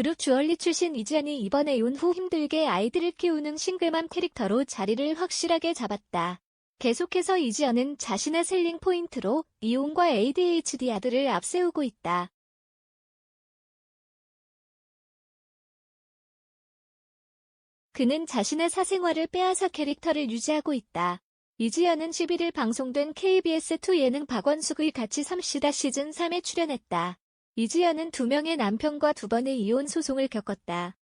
그룹 주얼리 출신 이지연이 이번에 이혼 후 힘들게 아이들을 키우는 싱글맘 캐릭터로 자리를 확실하게 잡았다. 계속해서 이지연은 자신의 셀링 포인트로 이혼과 ADHD 아들을 앞세우고 있다. 그는 자신의 사생활을 빼앗아 캐릭터를 유지하고 있다. 이지연은 11일 방송된 KBS2 예능 박원숙의 같이 삽시다 시즌 3에 출연했다. 이지연은 2명의 남편과 2번의 이혼 소송을 겪었다.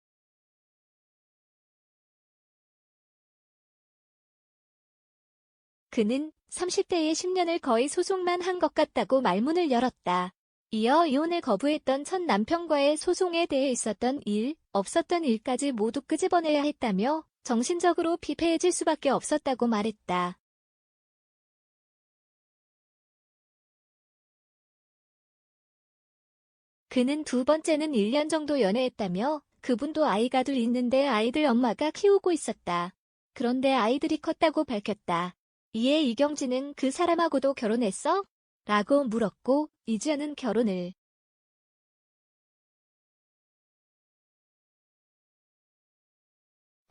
그는 30대에 10년을 거의 소송만 한 것 같다고 말문을 열었다. 이어 이혼을 거부했던 첫 남편과의 소송에 대해 있었던 일, 없었던 일까지 모두 끄집어내야 했다며 정신적으로 피폐해질 수밖에 없었다고 말했다. 그는 두 번째는 1년 정도 연애했다며 그분도 아이가 둘 있는데 아이들 엄마가 키우고 있었다. 그런데 아이들이 컸다고 밝혔다. 이에 이경진은 그 사람하고도 결혼했어? 라고 물었고 이지연은 결혼을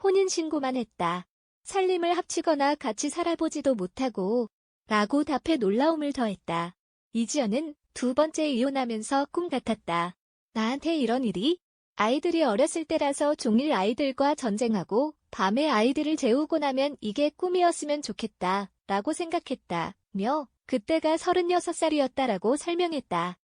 혼인신고만 했다. 살림을 합치거나 같이 살아보지도 못하고 라고 답해 놀라움을 더했다. 이지연은 두 번째 이혼하면서 꿈 같았다. 나한테 이런 일이? 아이들이 어렸을 때라서 종일 아이들과 전쟁하고 밤에 아이들을 재우고 나면 이게 꿈이었으면 좋겠다 라고 생각했다며 그때가 36살이었다라고 설명했다.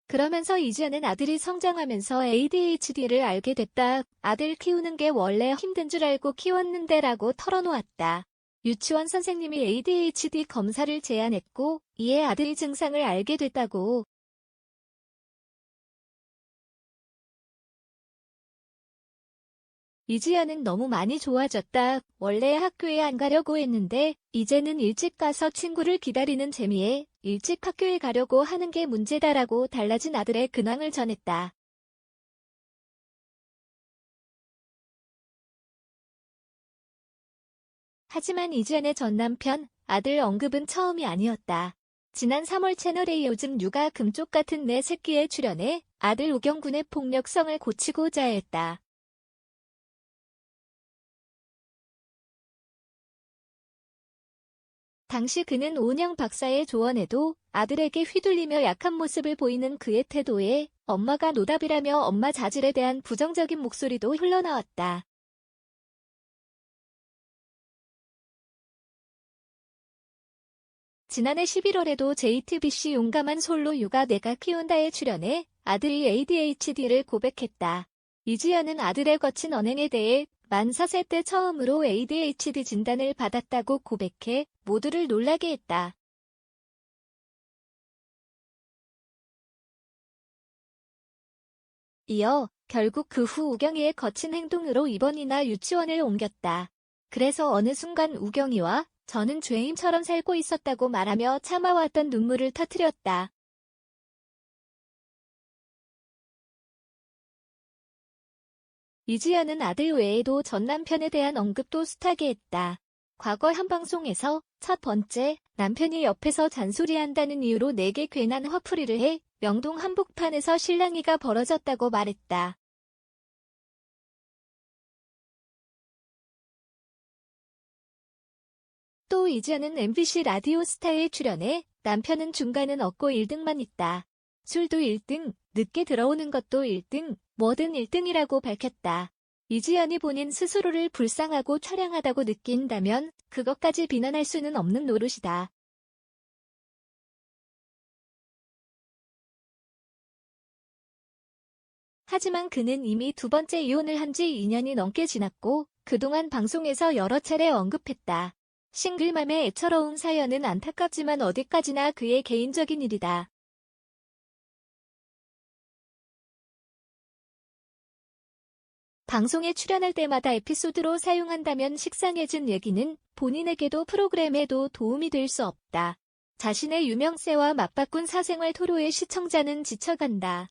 그러면서 이지연은 아들이 성장하면서 ADHD를 알게 됐다. 아들 키우는 게 원래 힘든 줄 알고 키웠는데 라고 털어놓았다. 유치원 선생님이 ADHD 검사를 제안했고 이에 아들이 증상을 알게 됐다고. 이지연은 너무 많이 좋아졌다. 원래 학교에 안 가려고 했는데 이제는 일찍 가서 친구를 기다리는 재미에 일찍 학교에 가려고 하는 게 문제다라고 달라진 아들의 근황을 전했다. 하지만 이지연의 전 남편, 아들 언급은 처음이 아니었다. 지난 3월 채널A 요즘 육아 금쪽 같은 내 새끼에 출연해 아들 우경군의 폭력성을 고치고자 했다. 당시 그는 오은영 박사의 조언에도 아들에게 휘둘리며 약한 모습을 보이는 그의 태도에 엄마가 노답이라며 엄마 자질에 대한 부정적인 목소리도 흘러나왔다. 지난해 11월에도 JTBC 용감한 솔로 육아 내가 키운다에 출연해 아들이 ADHD를 고백했다. 이지연은 아들의 거친 언행에 대해 만 4세 때 처음으로 ADHD 진단을 받았다고 고백해 모두를 놀라게 했다. 이어 결국 그 후 우경이의 거친 행동으로 입원이나 유치원을 옮겼다. 그래서 어느 순간 우경이와 저는 죄인처럼 살고 있었다고 말하며 참아왔던 눈물을 터뜨렸다. 이지연은 아들 외에도 전 남편에 대한 언급도 숱하게 했다. 과거 한 방송에서 첫 번째 남편이 옆에서 잔소리한다는 이유로 내게 괜한 화풀이를 해 명동 한복판에서 실랑이가 벌어졌다고 말했다. 또 이지연은 MBC 라디오스타에 출연해 남편은 중간은 없고 1등만 있다. 술도 1등, 늦게 들어오는 것도 1등, 뭐든 1등이라고 밝혔다. 이지연이 본인 스스로를 불쌍하고 처량하다고 느낀다면 그것까지 비난할 수는 없는 노릇이다. 하지만 그는 이미 두 번째 이혼을 한 지 2년이 넘게 지났고 그동안 방송에서 여러 차례 언급했다. 싱글맘의 애처로운 사연은 안타깝지만 어디까지나 그의 개인적인 일이다. 방송에 출연할 때마다 에피소드로 사용한다면 식상해진 얘기는 본인에게도 프로그램에도 도움이 될 수 없다. 자신의 유명세와 맞바꾼 사생활 토로에 시청자는 지쳐간다.